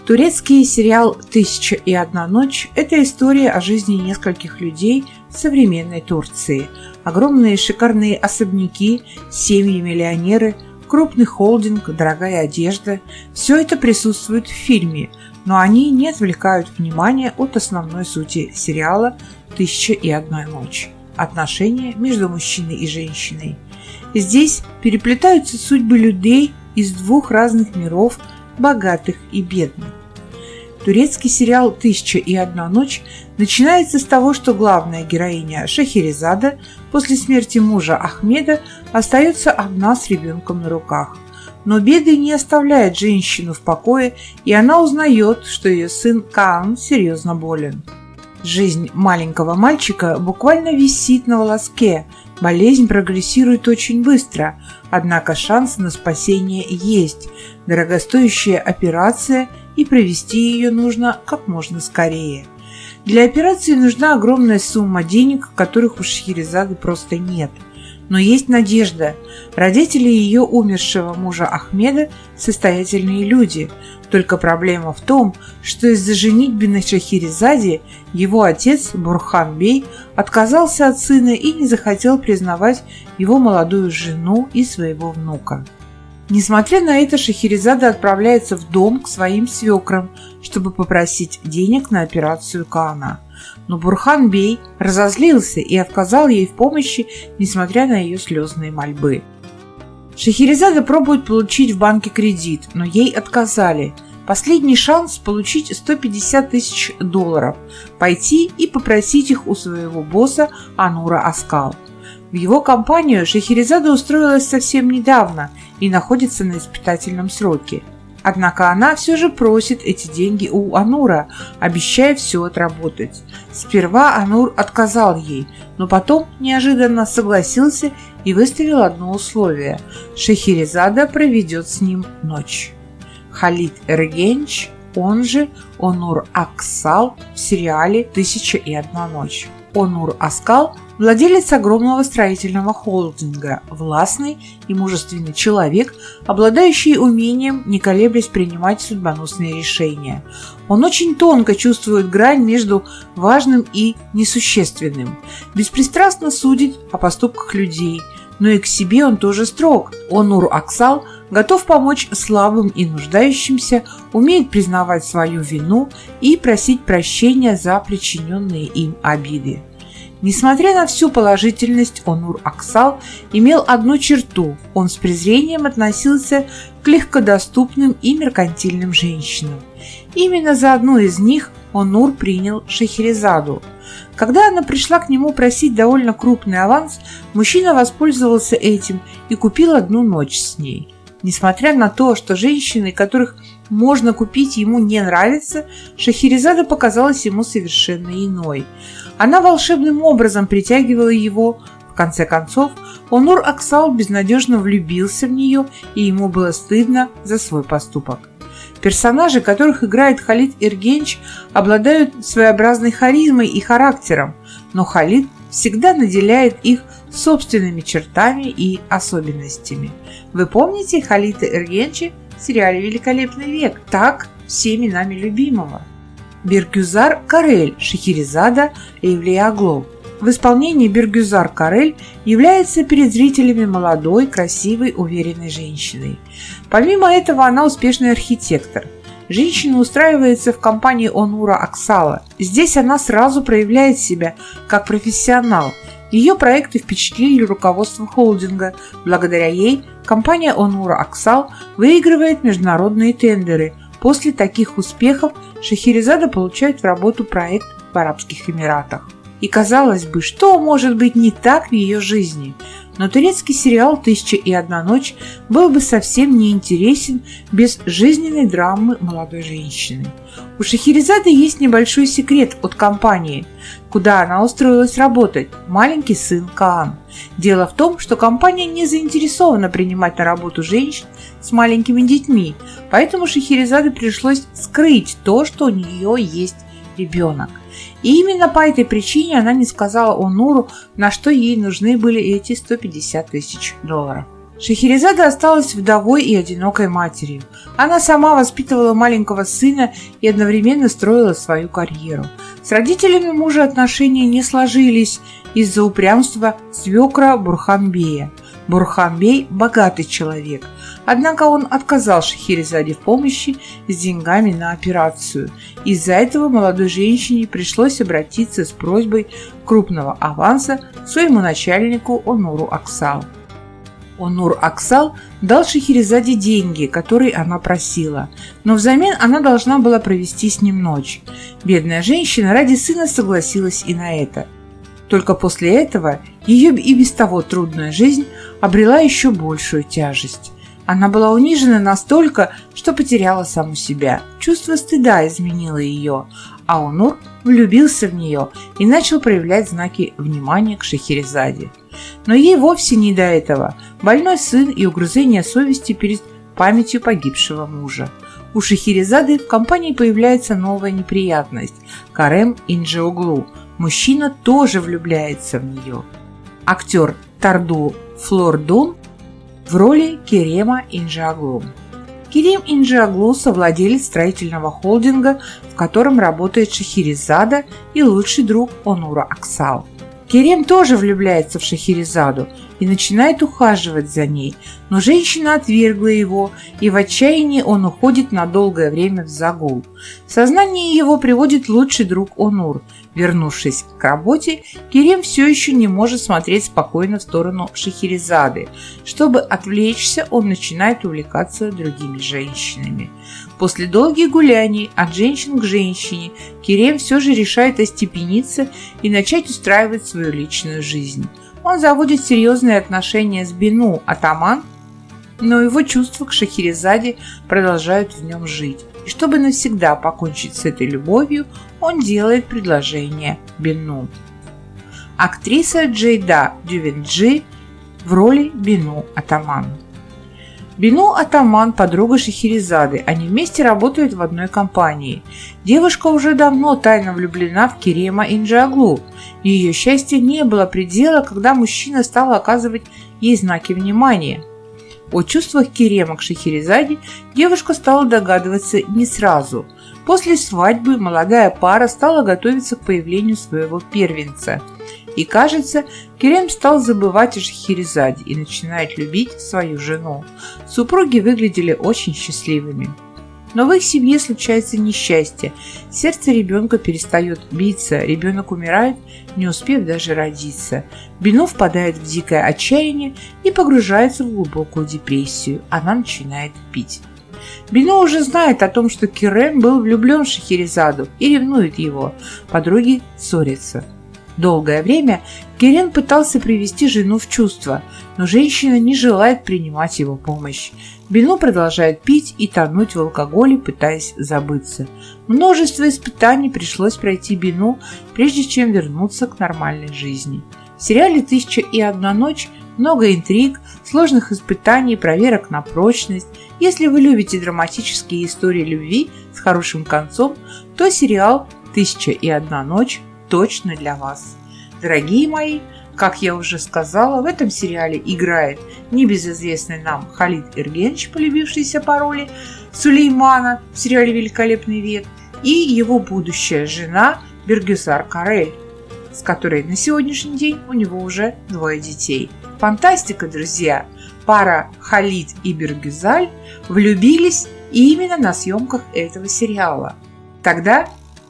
Турецкий сериал «Тысяча и одна ночь» – это история о жизни нескольких людей в современной Турции. Огромные шикарные особняки, семьи-миллионеры, крупный холдинг, дорогая одежда – все это присутствует в фильме, но они не отвлекают внимание от основной сути сериала «Тысяча и одна ночь» – отношения между мужчиной и женщиной. Здесь переплетаются судьбы людей из двух разных миров, богатых и бедных. Турецкий сериал «Тысяча и одна ночь» начинается с того, что главная героиня Шахерезада после смерти мужа Ахмеда остается одна с ребенком на руках. Но беды не оставляют женщину в покое, и она узнает, что ее сын Каан серьезно болен. Жизнь маленького мальчика буквально висит на волоске. Болезнь прогрессирует очень быстро, однако шанс на спасение есть. Дорогостоящая операция, и провести ее нужно как можно скорее. Для операции нужна огромная сумма денег, которых у Шахерезады просто нет. Но есть надежда. Родители ее умершего мужа Ахмеда – состоятельные люди. Только проблема в том, что из-за женитьбы на Шахерезаде его отец Бурхан-бей отказался от сына и не захотел признавать его молодую жену и своего внука. Несмотря на это, Шахерезада отправляется в дом к своим свекрам, чтобы попросить денег на операцию Каана. Но Бурхан-бей разозлился и отказал ей в помощи, несмотря на ее слезные мольбы. Шахерезада пробует получить в банке кредит, но ей отказали. Последний шанс получить $150 тысяч, пойти и попросить их у своего босса Онура Аскал. В его компанию Шахерезада устроилась совсем недавно и находится на испытательном сроке. Однако она все же просит эти деньги у Онура, обещая все отработать. Сперва Онур отказал ей, но потом неожиданно согласился и выставил одно условие – Шахерезада проведет с ним ночь. Халид Эргенч, он же Онур Аксал в сериале «Тысяча и одна ночь». Онур Аскал – владелец огромного строительного холдинга, властный и мужественный человек, обладающий умением, не колеблясь, принимать судьбоносные решения. Он очень тонко чувствует грань между важным и несущественным, беспристрастно судит о поступках людей, но и к себе он тоже строг. Онур Аксал готов помочь слабым и нуждающимся, умеет признавать свою вину и просить прощения за причиненные им обиды. Несмотря на всю положительность, Онур Аксал имел одну черту – он с презрением относился к легкодоступным и меркантильным женщинам. Именно за одну из них Онур принял Шахерезаду. Когда она пришла к нему просить довольно крупный аванс, мужчина воспользовался этим и купил одну ночь с ней. Несмотря на то, что женщины, которых можно купить, ему не нравятся, Шахерезада показалась ему совершенно иной. Она волшебным образом притягивала его. В конце концов, Онур Аксал безнадежно влюбился в нее, и ему было стыдно за свой поступок. Персонажи, которых играет Халид Эргенч, обладают своеобразной харизмой и характером, но Халид всегда наделяет их собственными чертами и особенностями. Вы помните Халида Эргенча в сериале «Великолепный век», так всеми нами любимого? Бергюзар Карель, Шахерезада Эвлия Оглу. В исполнении Бергюзар Карель является перед зрителями молодой, красивой, уверенной женщиной. Помимо этого, она успешный архитектор. Женщина устраивается в компании Онура Аксала. Здесь она сразу проявляет себя как профессионал. Ее проекты впечатлили руководство холдинга. Благодаря ей компания Онура Аксал выигрывает международные тендеры. После таких успехов Шахерезада получает в работу проект в Арабских Эмиратах. И казалось бы, что может быть не так в ее жизни? Но турецкий сериал «Тысяча и одна ночь» был бы совсем не интересен без жизненной драмы молодой женщины. У Шахерезады есть небольшой секрет от компании, куда она устроилась работать – маленький сын Каан. Дело в том, что компания не заинтересована принимать на работу женщин с маленькими детьми, поэтому Шахерезаде пришлось скрыть то, что у нее есть ребенок. И именно по этой причине она не сказала Онуру, на что ей нужны были эти $150 тысяч. Шахерезада осталась вдовой и одинокой матерью. Она сама воспитывала маленького сына и одновременно строила свою карьеру. С родителями мужа отношения не сложились из-за упрямства свекра Бурханбея. Бурханбей – богатый человек, однако он отказал Шахерезаде в помощи с деньгами на операцию. Из-за этого молодой женщине пришлось обратиться с просьбой крупного аванса к своему начальнику Онуру Аксал. Онур Аксал дал Шахерезаде деньги, которые она просила, но взамен она должна была провести с ним ночь. Бедная женщина ради сына согласилась и на это. Только после этого ее и без того трудная жизнь обрела еще большую тяжесть. Она была унижена настолько, что потеряла саму себя. Чувство стыда изменило ее, а Онур влюбился в нее и начал проявлять знаки внимания к Шахерезаде. Но ей вовсе не до этого. Больной сын и угрызение совести перед памятью погибшего мужа. У Шахерезады в компании появляется новая неприятность – Карем Инджиоглу. Мужчина тоже влюбляется в нее. Актер Тарду Флордун в роли Керема Инджиоглу. Керем Инджиоглу – совладелец строительного холдинга, в котором работает Шахерезада и лучший друг Онура Аксал. Керем тоже влюбляется в Шахерезаду и начинает ухаживать за ней, но женщина отвергла его, и в отчаянии он уходит на долгое время в загул. В сознание его приводит лучший друг Онур. Вернувшись к работе, Керем все еще не может смотреть спокойно в сторону Шахерезады. Чтобы отвлечься, он начинает увлекаться другими женщинами. После долгих гуляний от женщин к женщине Керем все же решает остепениться и начать устраивать свою личную жизнь. Он заводит серьезные отношения с Бину Атаман, но его чувства к Шахерезаде продолжают в нем жить. И чтобы навсегда покончить с этой любовью, он делает предложение Бину. Актриса Джейда Дювенджи в роли Бину Атаман. Бину Атаман – подруга Шахерезады, они вместе работают в одной компании. Девушка уже давно тайно влюблена в Керема Инджиоглу. Ее счастья не было предела, когда мужчина стал оказывать ей знаки внимания. О чувствах Керема к Шахерезаде девушка стала догадываться не сразу. После свадьбы молодая пара стала готовиться к появлению своего первенца. И кажется, Керем стал забывать о Шахерезаде и начинает любить свою жену. Супруги выглядели очень счастливыми. Но в их семье случается несчастье. Сердце ребенка перестает биться, ребенок умирает, не успев даже родиться. Бину впадает в дикое отчаяние и погружается в глубокую депрессию. Она начинает пить. Бину уже знает о том, что Керем был влюблен в Шахерезаду и ревнует его. Подруги ссорятся. Долгое время Керем пытался привести жену в чувство, но женщина не желает принимать его помощь. Бину продолжает пить и тонуть в алкоголе, пытаясь забыться. Множество испытаний пришлось пройти Бину, прежде чем вернуться к нормальной жизни. В сериале «Тысяча и одна ночь» много интриг, сложных испытаний, проверок на прочность. Если вы любите драматические истории любви с хорошим концом, то сериал «Тысяча и одна ночь» точно для вас. Дорогие мои, как я уже сказала, в этом сериале играет небезызвестный нам Халид Эргенч, полюбившийся по роли Сулеймана в сериале «Великолепный век», и его будущая жена Бергюзар Корель, с которой на сегодняшний день у него уже 2 детей. Фантастика, друзья! Пара Халид и Бергюзаль влюбились именно на съемках этого сериала. Тогда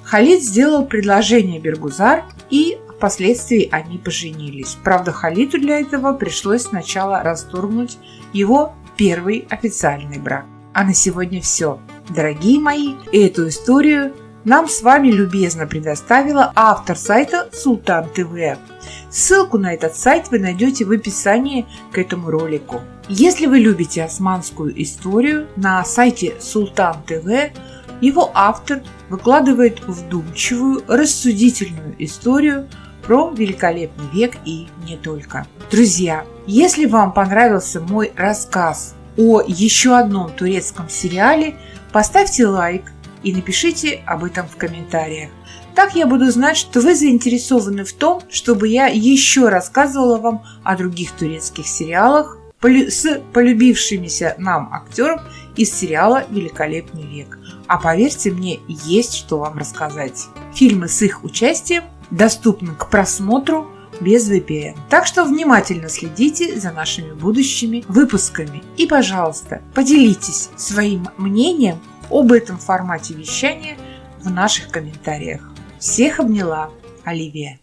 Халид сделал предложение Бергюзар, и впоследствии они поженились. Правда, Халиду для этого пришлось сначала расторгнуть его первый официальный брак. А на сегодня все. Дорогие мои, эту историю нам с вами любезно предоставила автор сайта Султан ТВ. Ссылку на этот сайт вы найдете в описании к этому ролику. Если вы любите османскую историю, на сайте Султан ТВ его автор выкладывает вдумчивую, рассудительную историю про Великолепный век и не только. Друзья, если вам понравился мой рассказ о еще одном турецком сериале, поставьте лайк и напишите об этом в комментариях. Так я буду знать, что вы заинтересованы в том, чтобы я еще рассказывала вам о других турецких сериалах, с полюбившимися нам актером из сериала «Великолепный век». А поверьте мне, есть что вам рассказать. Фильмы с их участием доступны к просмотру без VPN. Так что внимательно следите за нашими будущими выпусками. И, пожалуйста, поделитесь своим мнением об этом формате вещания в наших комментариях. Всех обняла, Оливия.